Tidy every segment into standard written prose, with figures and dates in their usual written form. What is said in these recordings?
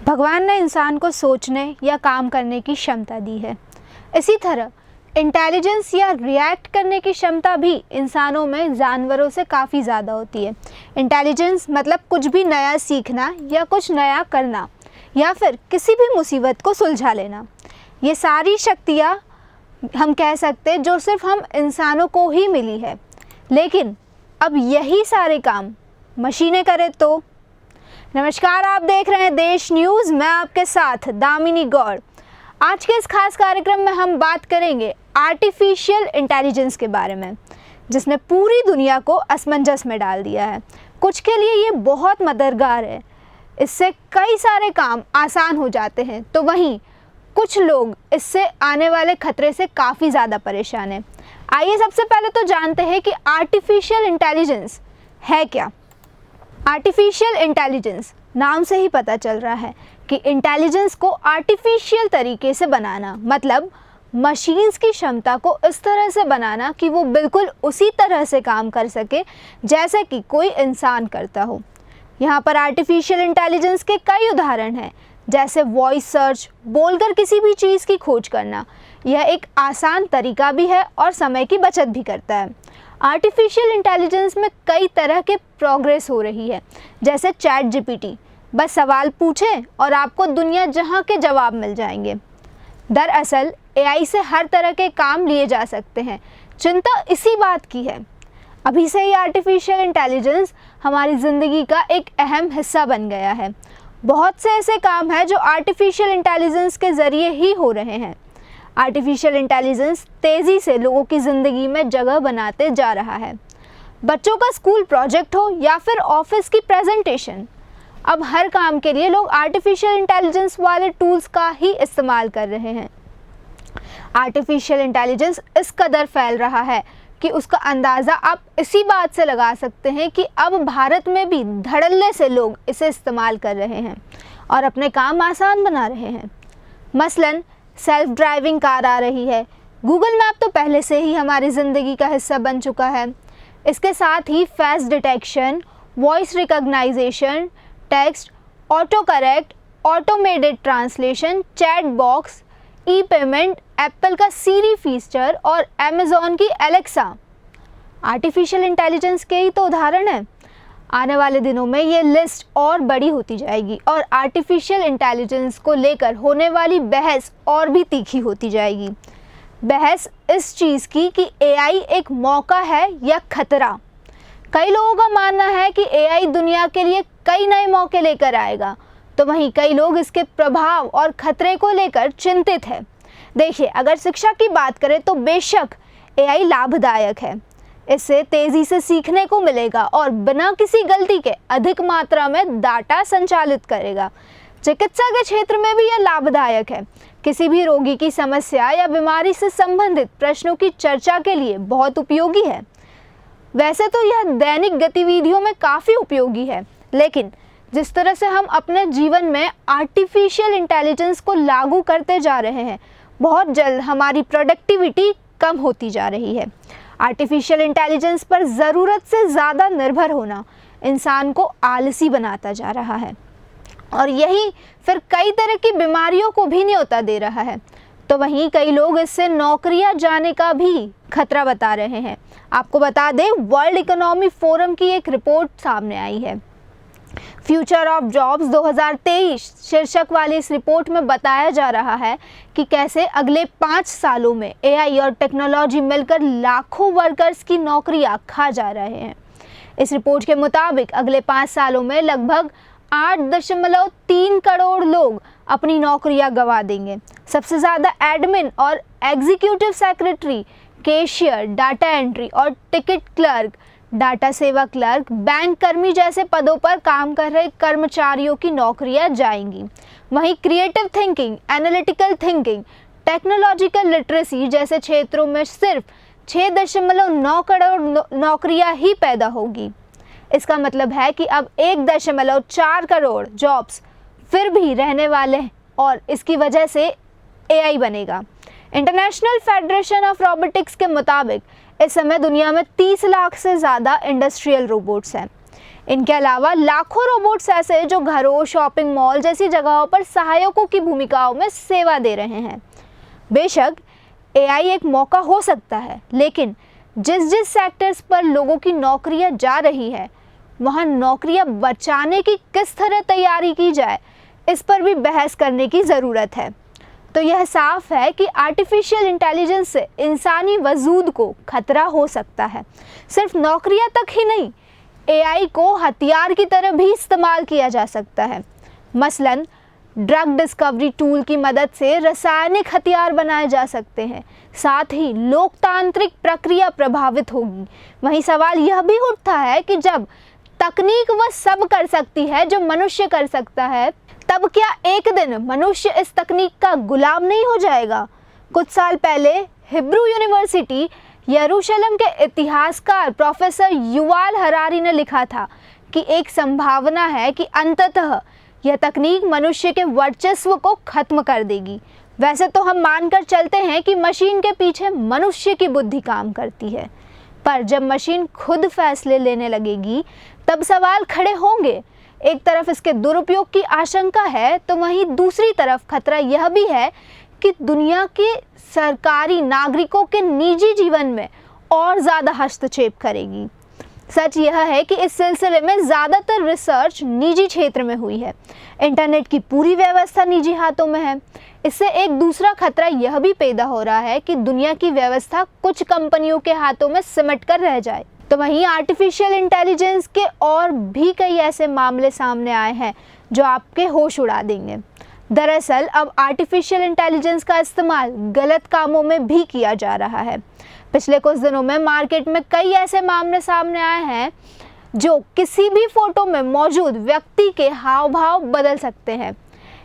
भगवान ने इंसान को सोचने या काम करने की क्षमता दी है। इसी तरह इंटेलिजेंस या रिएक्ट करने की क्षमता भी इंसानों में जानवरों से काफ़ी ज़्यादा होती है। इंटेलिजेंस मतलब कुछ भी नया सीखना या कुछ नया करना या फिर किसी भी मुसीबत को सुलझा लेना। ये सारी शक्तियाँ हम कह सकते हैं जो सिर्फ हम इंसानों को ही मिली है। लेकिन अब यही सारे काम मशीनें करें तो? नमस्कार, आप देख रहे हैं देश न्यूज़। मैं आपके साथ दामिनी गौड़। आज के इस खास कार्यक्रम में हम बात करेंगे आर्टिफिशियल इंटेलिजेंस के बारे में, जिसने पूरी दुनिया को असमंजस में डाल दिया है। कुछ के लिए ये बहुत मददगार है, इससे कई सारे काम आसान हो जाते हैं, तो वहीं कुछ लोग इससे आने वाले खतरे से काफ़ी ज़्यादा परेशान हैं। आइए सबसे पहले तो जानते हैं कि आर्टिफिशियल इंटेलिजेंस है क्या। आर्टिफिशियल इंटेलिजेंस नाम से ही पता चल रहा है कि इंटेलिजेंस को आर्टिफिशियल तरीके से बनाना, मतलब मशीन्स की क्षमता को इस तरह से बनाना कि वो बिल्कुल उसी तरह से काम कर सके जैसे कि कोई इंसान करता हो। यहाँ पर आर्टिफिशियल इंटेलिजेंस के कई उदाहरण हैं, जैसे वॉइस सर्च, बोलकर किसी भी चीज़ की खोज करना। यह एक आसान तरीका भी है और समय की बचत भी करता है। आर्टिफिशियल इंटेलिजेंस में कई तरह के प्रोग्रेस हो रही है, जैसे चैट जीपीटी। बस सवाल पूछें और आपको दुनिया जहां के जवाब मिल जाएंगे। दरअसल एआई से हर तरह के काम लिए जा सकते हैं। चिंता इसी बात की है। अभी से ही आर्टिफिशियल इंटेलिजेंस हमारी ज़िंदगी का एक अहम हिस्सा बन गया है। बहुत से ऐसे काम हैं जो आर्टिफिशियल इंटेलिजेंस के ज़रिए ही हो रहे हैं। आर्टिफिशियल इंटेलिजेंस तेज़ी से लोगों की ज़िंदगी में जगह बनाते जा रहा है। बच्चों का स्कूल प्रोजेक्ट हो या फिर ऑफिस की प्रेजेंटेशन, अब हर काम के लिए लोग आर्टिफिशियल इंटेलिजेंस वाले टूल्स का ही इस्तेमाल कर रहे हैं। आर्टिफिशियल इंटेलिजेंस इस कदर फैल रहा है कि उसका अंदाज़ा आप इसी बात से लगा सकते हैं कि अब भारत में भी धड़ल्ले से लोग इसे इस्तेमाल कर रहे हैं और अपने काम आसान बना रहे हैं। मसलन सेल्फ ड्राइविंग कार आ रही है। गूगल मैप तो पहले से ही हमारी ज़िंदगी का हिस्सा बन चुका है। इसके साथ ही face detection, voice recognition, text, auto correct, automated translation, chat box, e payment, Apple का सीरी फीचर और अमेज़ॉन की एलेक्सा आर्टिफिशियल इंटेलिजेंस के ही तो उदाहरण हैं। आने वाले दिनों में ये लिस्ट और बड़ी होती जाएगी और आर्टिफिशियल इंटेलिजेंस को लेकर होने वाली बहस और भी तीखी होती जाएगी। बहस इस चीज़ की कि एआई एक मौका है या खतरा। कई लोगों का मानना है कि एआई दुनिया के लिए कई नए मौके लेकर आएगा, तो वहीं कई लोग इसके प्रभाव और खतरे को लेकर चिंतित हैं। देखिए, अगर शिक्षा की बात करें तो बेशक एआई लाभदायक है। इससे तेज़ी से सीखने को मिलेगा और बिना किसी गलती के अधिक मात्रा में डाटा संचालित करेगा। चिकित्सा के क्षेत्र में भी यह लाभदायक है। किसी भी रोगी की समस्या या बीमारी से संबंधित प्रश्नों की चर्चा के लिए बहुत उपयोगी है। वैसे तो यह दैनिक गतिविधियों में काफ़ी उपयोगी है, लेकिन जिस तरह से हम अपने जीवन में आर्टिफिशियल इंटेलिजेंस को लागू करते जा रहे हैं, बहुत जल्द हमारी प्रोडक्टिविटी कम होती जा रही है। आर्टिफिशियल इंटेलिजेंस पर ज़रूरत से ज़्यादा निर्भर होना इंसान को आलसी बनाता जा रहा है और यही फिर कई तरह की बीमारियों को भी न्योता दे रहा है। तो वहीं कई लोग इससे नौकरियां जाने का भी खतरा बता रहे हैं। आपको बता दें, वर्ल्ड इकोनॉमी फोरम की एक रिपोर्ट सामने आई है, फ्यूचर ऑफ जॉब्स 2023 शीर्षक वाली इस रिपोर्ट में बताया जा रहा है कि कैसे अगले 5 सालों में एआई और टेक्नोलॉजी मिलकर लाखों वर्कर्स की नौकरियां खा जा रहे हैं। इस रिपोर्ट के मुताबिक अगले 5 सालों में लगभग 8.3 करोड़ लोग अपनी नौकरियां गंवा देंगे। सबसे ज़्यादा एडमिन और executive secretary, cashier, data entry और टिकट क्लर्क, डाटा सेवा क्लर्क, बैंक कर्मी जैसे पदों पर काम कर रहे कर्मचारियों की नौकरियां जाएंगी। वहीं creative thinking, analytical thinking, technological literacy जैसे क्षेत्रों में सिर्फ 6.9 करोड़ नौकरियां ही पैदा होगी। इसका मतलब है कि अब 1.4 करोड़ जॉब्स फिर भी रहने वाले और इसकी वजह से एआई बनेगा। इंटरनेशनल फेडरेशन ऑफ रोबोटिक्स के मुताबिक इस समय दुनिया में 30 लाख से ज़्यादा इंडस्ट्रियल रोबोट्स हैं। इनके अलावा लाखों रोबोट्स ऐसे जो घरों, शॉपिंग मॉल जैसी जगहों पर सहायकों की भूमिकाओं में सेवा दे रहे हैं। बेशक एआई एक मौका हो सकता है, लेकिन जिस जिस सेक्टर्स पर लोगों की नौकरियां जा रही है, वहां नौकरियां बचाने की किस तरह तैयारी की जाए, इस पर भी बहस करने की ज़रूरत है। तो यह साफ है कि आर्टिफिशियल इंटेलिजेंस से इंसानी वजूद को खतरा हो सकता है। सिर्फ नौकरियां तक ही नहीं, एआई को हथियार की तरह भी इस्तेमाल किया जा सकता है। मसलन ड्रग डिस्कवरी टूल की मदद से रासायनिक हथियार बनाए जा सकते हैं, साथ ही लोकतांत्रिक प्रक्रिया प्रभावित होगी। वहीं सवाल यह भी उठता है कि जब तकनीक वह सब कर सकती है जो मनुष्य कर सकता है, तब क्या एक दिन मनुष्य इस तकनीक का गुलाम नहीं हो जाएगा? कुछ साल पहले हिब्रू यूनिवर्सिटी यरूशलेम के इतिहासकार प्रोफेसर युवाल हरारी ने लिखा था कि एक संभावना है कि अंततः यह तकनीक मनुष्य के वर्चस्व को खत्म कर देगी। वैसे तो हम मानकर चलते हैं कि मशीन के पीछे मनुष्य की बुद्धि काम करती है, पर जब मशीन खुद फैसले लेने लगेगी तब सवाल खड़े होंगे। एक तरफ इसके दुरुपयोग की आशंका है, तो वहीं दूसरी तरफ खतरा यह भी है कि दुनिया के सरकारी नागरिकों के निजी जीवन में और ज़्यादा हस्तक्षेप करेगी। सच यह है कि इस सिलसिले में ज़्यादातर रिसर्च निजी क्षेत्र में हुई है। इंटरनेट की पूरी व्यवस्था निजी हाथों में है। इससे एक दूसरा खतरा यह भी पैदा हो रहा है कि दुनिया की व्यवस्था कुछ कंपनियों के हाथों में सिमट कर रह जाए। तो वहीं आर्टिफिशियल इंटेलिजेंस के और भी कई ऐसे मामले सामने आए हैं जो आपके होश उड़ा देंगे। दरअसल अब आर्टिफिशियल इंटेलिजेंस का इस्तेमाल गलत कामों में भी किया जा रहा है। पिछले कुछ दिनों में मार्केट में कई ऐसे मामले सामने आए हैं जो किसी भी फोटो में मौजूद व्यक्ति के हाव भाव बदल सकते हैं।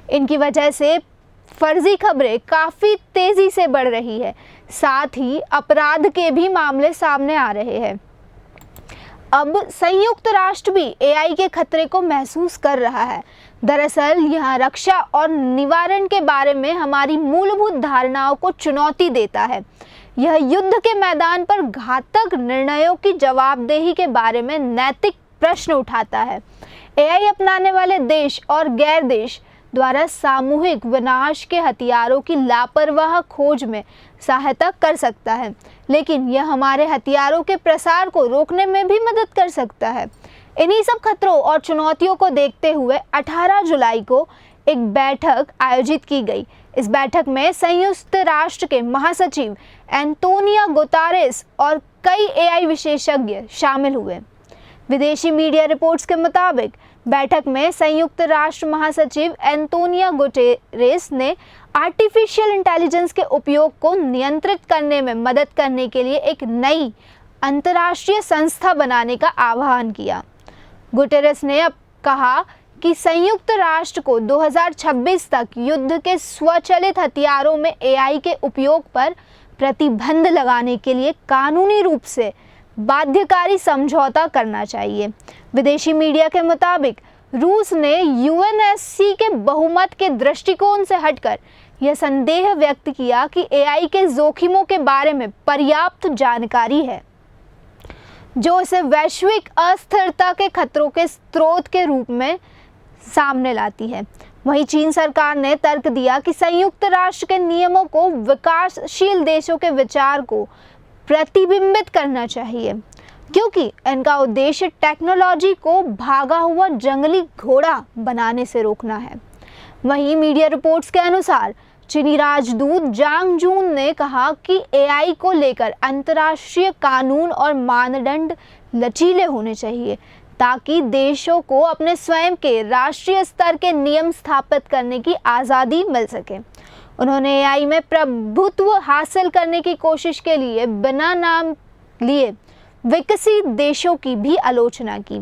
इनकी वजह से फर्जी खबरें काफ़ी तेज़ी से बढ़ रही है, साथ ही अपराध के भी मामले सामने आ रहे हैं। अब संयुक्त राष्ट्र भी एआई के खतरे को महसूस कर रहा है। दरअसल यह रक्षा और निवारण के बारे में हमारी मूलभूत धारणाओं को चुनौती देता है। यह युद्ध के मैदान पर घातक निर्णयों की जवाबदेही के बारे में नैतिक प्रश्न उठाता है। एआई अपनाने वाले देश और गैर देश द्वारा सामूहिक विनाश के हथियारों की लापरवाह खोज में सहायता कर सकता है, लेकिन यह हमारे हथियारों के प्रसार को रोकने में भी मदद कर सकता है। इन्हीं सब खतरों और चुनौतियों को देखते हुए 18 जुलाई को एक बैठक आयोजित की गई। इस बैठक में संयुक्त राष्ट्र के महासचिव एंटोनियो गुतेरेस और कई एआई विशेषज्ञ शामिल हुए। विदेशी मीडिया रिपोर्ट्स के मुताबिक बैठक में संयुक्त राष्ट्र महासचिव एंटोनियो गुतेरेस ने आर्टिफिशियल इंटेलिजेंस के उपयोग को नियंत्रित करने में मदद करने के लिए एक नई अंतर्राष्ट्रीय संस्था बनाने का आह्वान किया। गुतेरेस ने अब कहा कि संयुक्त राष्ट्र को 2026 तक युद्ध के स्वचालित हथियारों में एआई के उपयोग पर प्रतिबंध लगाने के लिए कानूनी रूप से बाध्यकारी समझौता करना चाहिए। विदेशी मीडिया के मुताबिक रूस ने यूएनएससी के बहुमत के दृष्टिकोण से हटकर यह संदेह व्यक्त किया कि एआई के जोखिमों के बारे में पर्याप्त जानकारी है, जो इसे वैश्विक अस्थिरता के खतरों के स्रोत के रूप में सामने लाती है। वहीं चीन सरकार ने तर्क दिया कि संयुक्त राष्ट्र के नियमों को विकासशील देशों के विचार को प्रतिबिंबित करना चाहिए, क्योंकि इनका उद्देश्य टेक्नोलॉजी को भागा हुआ जंगली घोड़ा बनाने से रोकना है। वहीं मीडिया रिपोर्ट्स के अनुसार चीनी राजदूत जांग जून ने कहा कि एआई को लेकर अंतर्राष्ट्रीय कानून और मानदंड लचीले होने चाहिए, ताकि देशों को अपने स्वयं के राष्ट्रीय स्तर के नियम स्थापित करने की आज़ादी मिल सके। उन्होंने एआई में प्रभुत्व हासिल करने की कोशिश के लिए बिना नाम लिए विकसित देशों की भी आलोचना की।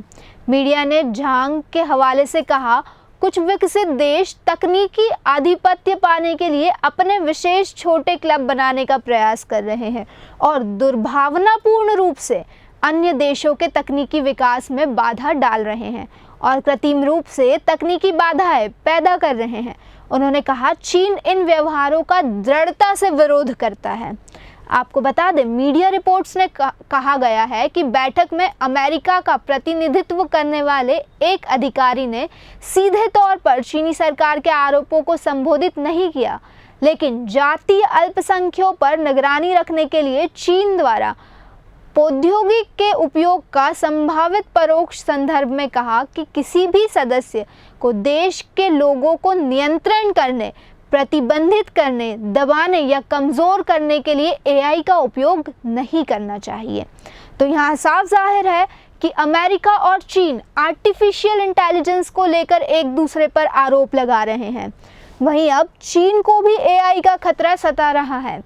मीडिया ने झांग के हवाले से कहा, कुछ विकसित देश तकनीकी आधिपत्य पाने के लिए अपने विशेष छोटे क्लब बनाने का प्रयास कर रहे हैं और दुर्भावनापूर्ण रूप से अन्य देशों के तकनीकी विकास में बाधा डाल रहे हैं और कृत्रिम रूप से तकनीकी बाधाएं पैदा कर रहे हैं। उन्होंने कहा, चीन इन व्यवहारों का दृढ़ता से विरोध करता है। आपको बता दें, मीडिया रिपोर्ट्स ने कहा गया है कि बैठक में अमेरिका का प्रतिनिधित्व करने वाले एक अधिकारी ने सीधे तौर पर चीनी सरकार के आरोपों को संबोधित नहीं किया, लेकिन जातीय अल्पसंख्यकों पर निगरानी रखने के लिए चीन द्वारा प्रौद्योगिकी के उपयोग का संभावित परोक्ष संदर्भ में कहा कि किसी भी सदस्य को देश के लोगों को नियंत्रण करने, प्रतिबंधित करने, दबाने या कमज़ोर करने के लिए एआई का उपयोग नहीं करना चाहिए। तो यहाँ साफ जाहिर है कि अमेरिका और चीन आर्टिफिशियल इंटेलिजेंस को लेकर एक दूसरे पर आरोप लगा रहे हैं। वहीं अब चीन को भी एआई का खतरा सता रहा है।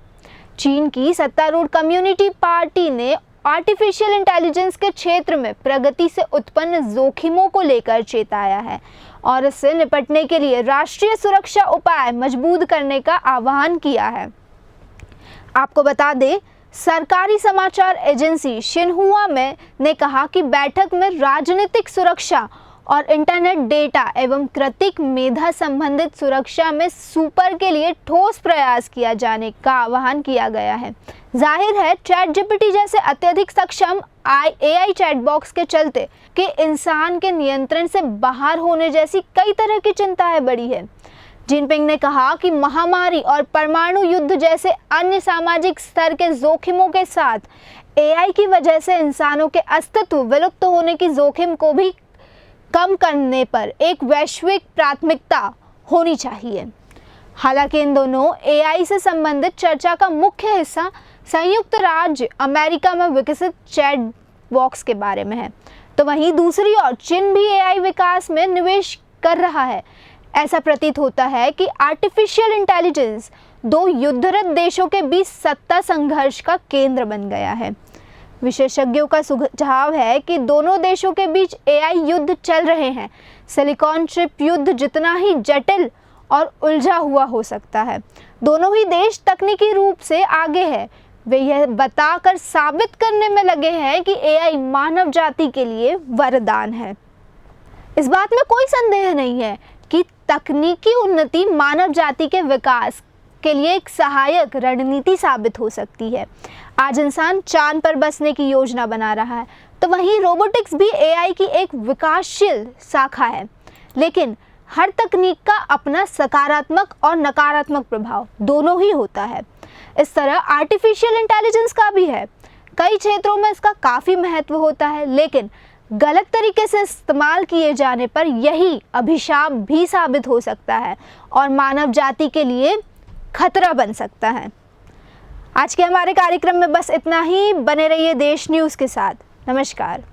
चीन की सत्तारूढ़ कम्युनिटी पार्टी ने आर्टिफिशियल इंटेलिजेंस के क्षेत्र में प्रगति से उत्पन्न जोखिमों को लेकर चेताया है और इससे निपटने के लिए राष्ट्रीय सुरक्षा उपाय मजबूत करने का आह्वान किया है। आपको बता दें, सरकारी समाचार एजेंसी शिन्हुआ ने कहा कि बैठक में राजनीतिक सुरक्षा और इंटरनेट डेटा एवं कृत्रिम मेधा संबंधित सुरक्षा में सुपर के लिए ठोस प्रयास किया जाने का आह्वान किया गया है। जाहिर है, चैट जीपीटी जैसे अत्यधिक सक्षम एआई चैट बॉक्स के चलते कि इंसान के नियंत्रण से बाहर होने जैसी कई तरह की चिंताएं बढ़ी है। जिनपिंग ने कहा कि महामारी और परमाणु युद्ध जैसे अन्य सामाजिक स्तर के जोखिमों के साथ एआई की वजह से इंसानों के अस्तित्व विलुप्त होने की जोखिम को भी कम करने पर एक वैश्विक प्राथमिकता होनी चाहिए। हालांकि इन दोनों एआई से संबंधित चर्चा का मुख्य हिस्सा संयुक्त राज्य अमेरिका में विकसित चैट बॉक्स के बारे में है, तो वहीं दूसरी ओर चीन भी एआई विकास में निवेश कर रहा है। ऐसा प्रतीत होता है कि आर्टिफिशियल इंटेलिजेंस दो युद्धरत देशों के बीच सत्ता संघर्ष का केंद्र बन गया है। विशेषज्ञों का सुझाव है कि दोनों देशों के बीच एआई युद्ध चल रहे हैं। सिलिकॉन चिप युद्ध जितना ही जटिल और उलझा हुआ हो सकता है, दोनों ही देश तकनीकी रूप से आगे हैं। वे यह बताकर साबित करने में लगे हैं कि एआई मानव जाति के लिए वरदान है। इस बात में कोई संदेह नहीं है कि तकनीकी उन्नति मानव जाति के विकास के लिए एक सहायक रणनीति साबित हो सकती है। आज इंसान चांद पर बसने की योजना बना रहा है, तो वहीं रोबोटिक्स भी एआई की एक विकासशील शाखा है। लेकिन हर तकनीक का अपना सकारात्मक और नकारात्मक प्रभाव दोनों ही होता है। इस तरह आर्टिफिशियल इंटेलिजेंस का भी है। कई क्षेत्रों में इसका काफ़ी महत्व होता है, लेकिन गलत तरीके से इस्तेमाल किए जाने पर यही अभिशाप भी साबित हो सकता है और मानव जाति के लिए खतरा बन सकता है। आज के हमारे कार्यक्रम में बस इतना ही। बने रहिए देश न्यूज़ के साथ। नमस्कार।